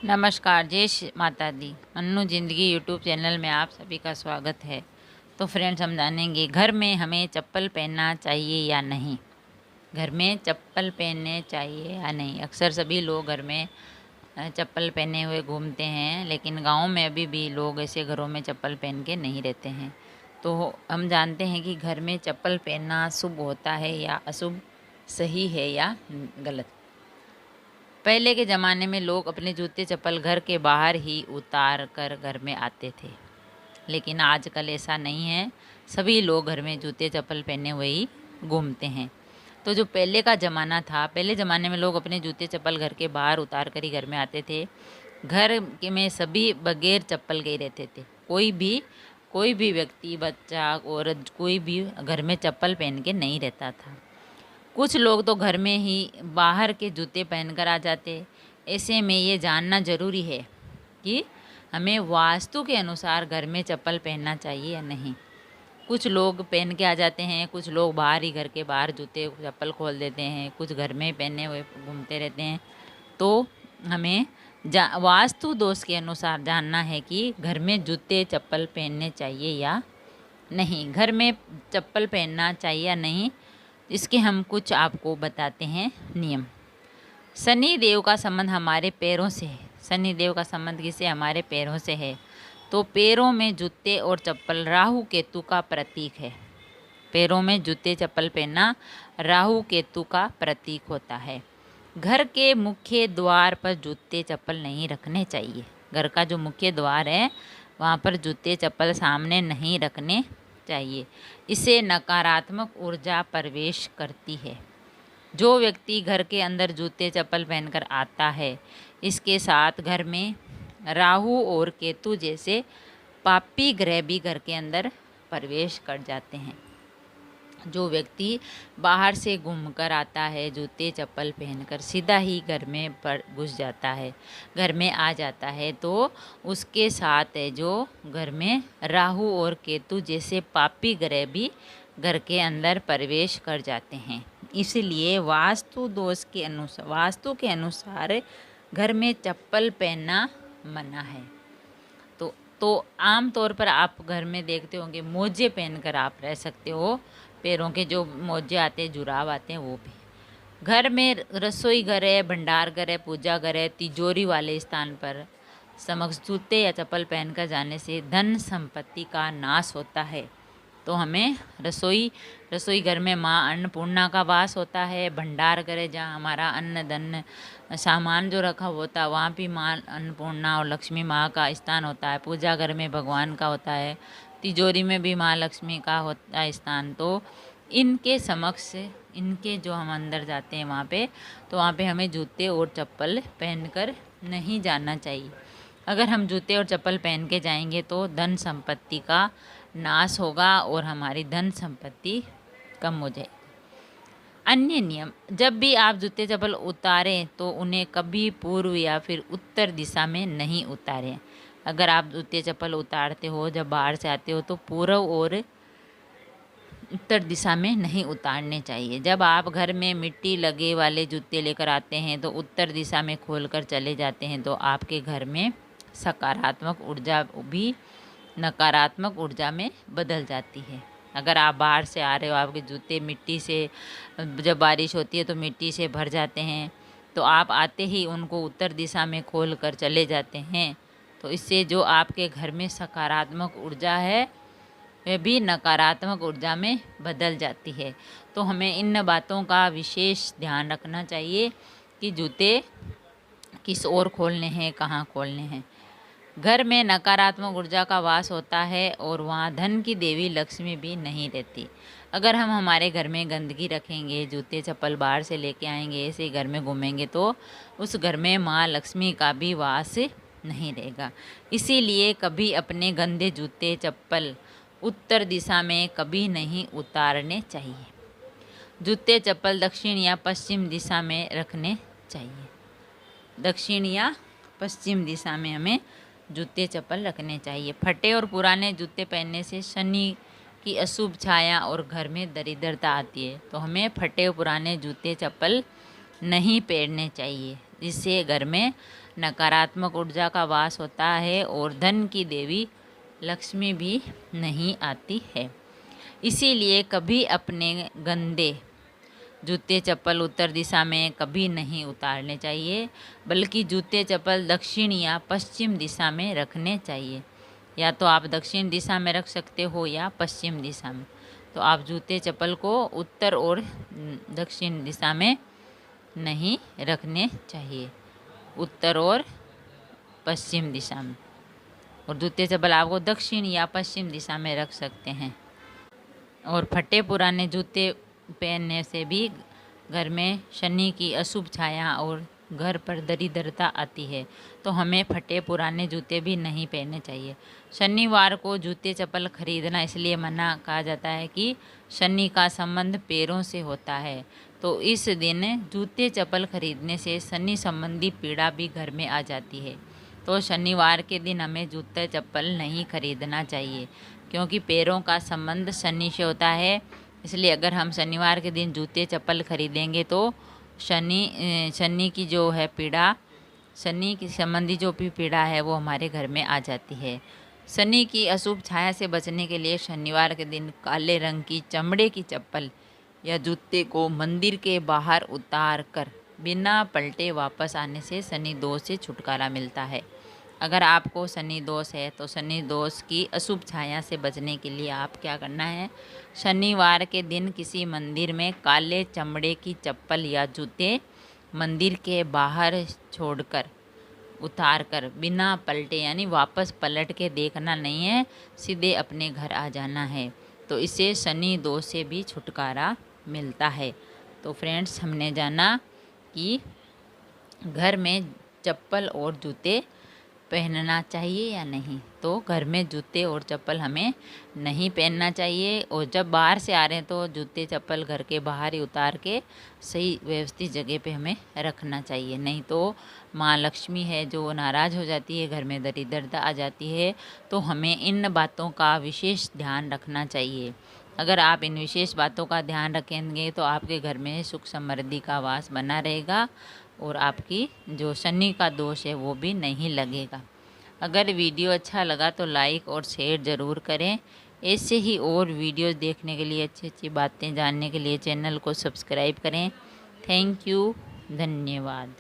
नमस्कार, जय श्री माता दी। अन्नू ज़िंदगी यूट्यूब चैनल में आप सभी का स्वागत है। तो फ्रेंड्स, हम जानेंगे घर में हमें चप्पल पहनना चाहिए या नहीं। घर में चप्पल पहनने चाहिए या नहीं। अक्सर सभी लोग घर में चप्पल पहने हुए घूमते हैं, लेकिन गांव में अभी भी लोग ऐसे घरों में चप्पल पहन के नहीं रहते हैं। तो हम जानते हैं कि घर में चप्पल पहनना शुभ होता है या अशुभ, सही है या गलत। पहले के ज़माने में लोग अपने जूते चप्पल घर के बाहर ही उतार कर घर में आते थे, लेकिन आजकल ऐसा नहीं है। सभी लोग घर में जूते चप्पल पहने हुए ही घूमते हैं। तो जो पहले का ज़माना था, पहले ज़माने में लोग अपने जूते चप्पल घर के बाहर उतार कर ही घर में आते थे। घर के में सभी बगैर चप्पल के ही रहते थे। कोई भी व्यक्ति, बच्चा, औरत, कोई भी घर में चप्पल पहन के नहीं रहता था। कुछ लोग तो घर में ही बाहर के जूते पहनकर आ जाते। ऐसे में ये जानना ज़रूरी है कि हमें वास्तु के अनुसार घर में चप्पल पहनना चाहिए या नहीं। कुछ लोग पहन के आ जाते हैं, कुछ लोग बाहर ही घर के बाहर जूते चप्पल खोल देते हैं, कुछ घर में पहने हुए घूमते रहते हैं। तो हमें वास्तु दोष के अनुसार जानना है कि घर में जूते चप्पल पहनने चाहिए या नहीं। घर में चप्पल पहनना चाहिए या नहीं, इसके हम कुछ आपको बताते हैं नियम। शनि देव का संबंध हमारे पैरों से है। शनि देव का संबंध किससे? हमारे पैरों से है। तो पैरों में जूते और चप्पल राहु केतु का प्रतीक है। पैरों में जूते चप्पल पहनना राहु केतु का प्रतीक होता है। घर के मुख्य द्वार पर जूते चप्पल नहीं रखने चाहिए। घर का जो मुख्य द्वार है वहाँ पर जूते चप्पल सामने नहीं रखने चाहिए। इससे नकारात्मक ऊर्जा प्रवेश करती है। जो व्यक्ति घर के अंदर जूते चप्पल पहनकर आता है, इसके साथ घर में राहु और केतु जैसे पापी ग्रह भी घर के अंदर प्रवेश कर जाते हैं। जो व्यक्ति बाहर से घूमकर आता है, जूते चप्पल पहनकर सीधा ही घर में घुस जाता है, घर में आ जाता है, तो उसके साथ है जो घर में राहु और केतु जैसे पापी ग्रह भी घर के अंदर प्रवेश कर जाते हैं। इसलिए वास्तु के अनुसार घर में चप्पल पहनना मना है। तो आम तौर पर आप घर में देखते होंगे मोजे पहनकर आप रह सकते हो। पैरों के जो मोजे आते हैं, जुराब आते हैं, वो भी। घर में रसोई घर है, भंडार घर है, पूजा घर है, तिजोरी वाले स्थान पर समक्ष जूते या चप्पल पहनकर जाने से धन संपत्ति का नाश होता है। तो हमें रसोई घर में माँ अन्नपूर्णा का वास होता है। भंडार घर है जहाँ हमारा अन्न धन सामान जो रखा होता है, वहाँ भी माँ अन्नपूर्णा और लक्ष्मी माँ का स्थान होता है। पूजा घर में भगवान का होता है। तिजोरी में भी माँ लक्ष्मी का होता है स्थान। तो इनके समक्ष, इनके जो हम अंदर जाते हैं वहाँ पे, तो वहाँ पे हमें जूते और चप्पल पहनकर नहीं जाना चाहिए। अगर हम जूते और चप्पल पहन के जाएंगे तो धन संपत्ति का नाश होगा और हमारी धन संपत्ति कम हो जाएगी। अन्य नियम: जब भी आप जूते चप्पल उतारें तो उन्हें कभी पूर्व या फिर उत्तर दिशा में नहीं उतारें। अगर आप जूते चप्पल उतारते हो, जब बाहर से आते हो, तो पूर्व और उत्तर दिशा में नहीं उतारने चाहिए। जब आप घर में मिट्टी लगे वाले जूते लेकर आते हैं तो उत्तर दिशा में खोलकर चले जाते हैं, तो आपके घर में सकारात्मक ऊर्जा भी नकारात्मक ऊर्जा में बदल जाती है। अगर आप बाहर से आ रहे हो, आपके जूते मिट्टी से, जब बारिश होती है तो मिट्टी से भर जाते हैं, तो आप आते ही उनको उत्तर दिशा में खोल कर चले जाते हैं, तो इससे जो आपके घर में सकारात्मक ऊर्जा है वह भी नकारात्मक ऊर्जा में बदल जाती है। तो हमें इन बातों का विशेष ध्यान रखना चाहिए कि जूते किस ओर खोलने हैं, कहाँ खोलने हैं। घर में नकारात्मक ऊर्जा का वास होता है और वहाँ धन की देवी लक्ष्मी भी नहीं रहती। अगर हम हमारे घर में गंदगी रखेंगे, जूते चप्पल बाहर से लेके आएंगे, ऐसे घर में घूमेंगे, तो उस घर में माँ लक्ष्मी का भी वास नहीं रहेगा। इसीलिए कभी अपने गंदे जूते चप्पल उत्तर दिशा में कभी नहीं उतारने चाहिए। जूते चप्पल दक्षिण या पश्चिम दिशा में रखने चाहिए। दक्षिण या पश्चिम दिशा में हमें जूते चप्पल रखने चाहिए। फटे और पुराने जूते पहनने से शनि की अशुभ छाया और घर में दरिद्रता आती है। तो हमें फटे और पुराने जूते चप्पल नहीं पहनने चाहिए, जिससे घर में नकारात्मक ऊर्जा का वास होता है और धन की देवी लक्ष्मी भी नहीं आती है। इसीलिए कभी अपने गंदे जूते चप्पल उत्तर दिशा में कभी नहीं उतारने चाहिए, बल्कि जूते चप्पल दक्षिण या पश्चिम दिशा में रखने चाहिए। या तो आप दक्षिण दिशा में रख सकते हो या पश्चिम दिशा में। तो आप जूते चप्पल को उत्तर और दक्षिण दिशा में नहीं रखने चाहिए, उत्तर और पश्चिम दिशा में। और जूते चप्पल आपको दक्षिण या पश्चिम दिशा में रख सकते हैं। और फटे पुराने जूते पहनने से भी घर में शनि की अशुभ छाया और घर पर दरिद्रता आती है। तो हमें फटे पुराने जूते भी नहीं पहनने चाहिए। शनिवार को जूते चप्पल खरीदना इसलिए मना कहा जाता है कि शनि का संबंध पैरों से होता है। तो इस दिन जूते चप्पल खरीदने से शनि संबंधी पीड़ा भी घर में आ जाती है। तो शनिवार के दिन हमें जूते चप्पल नहीं खरीदना चाहिए, क्योंकि पैरों का संबंध शनि से होता है। इसलिए अगर हम शनिवार के दिन जूते चप्पल खरीदेंगे तो शनि की जो है पीड़ा, शनि की संबंधी जो भी पीड़ा है वो हमारे घर में आ जाती है। शनि की अशुभ छाया से बचने के लिए शनिवार के दिन काले रंग की चमड़े की चप्पल या जूते को मंदिर के बाहर उतार कर बिना पलटे वापस आने से शनि दोष से छुटकारा मिलता है। अगर आपको शनि दोष है तो शनि दोष की अशुभ छाया से बचने के लिए आप क्या करना है, शनिवार के दिन किसी मंदिर में काले चमड़े की चप्पल या जूते मंदिर के बाहर छोड़कर उतार कर बिना पलटे, यानी वापस पलट के देखना नहीं है, सीधे अपने घर आ जाना है। तो इससे शनि दोष से भी छुटकारा मिलता है। तो फ्रेंड्स, हमने जाना कि घर में चप्पल और जूते पहनना चाहिए या नहीं। तो घर में जूते और चप्पल हमें नहीं पहनना चाहिए, और जब बाहर से आ रहे हैं तो जूते चप्पल घर के बाहर ही उतार के सही व्यवस्थित जगह पे हमें रखना चाहिए। नहीं तो माँ लक्ष्मी है जो नाराज़ हो जाती है, घर में दरिद्रता आ जाती है। तो हमें इन बातों का विशेष ध्यान रखना चाहिए। अगर आप इन विशेष बातों का ध्यान रखेंगे तो आपके घर में सुख समृद्धि का वास बना रहेगा और आपकी जो शनि का दोष है वो भी नहीं लगेगा। अगर वीडियो अच्छा लगा तो लाइक और शेयर ज़रूर करें। ऐसे ही और वीडियोस देखने के लिए, अच्छी अच्छी बातें जानने के लिए चैनल को सब्सक्राइब करें। थैंक यू, धन्यवाद।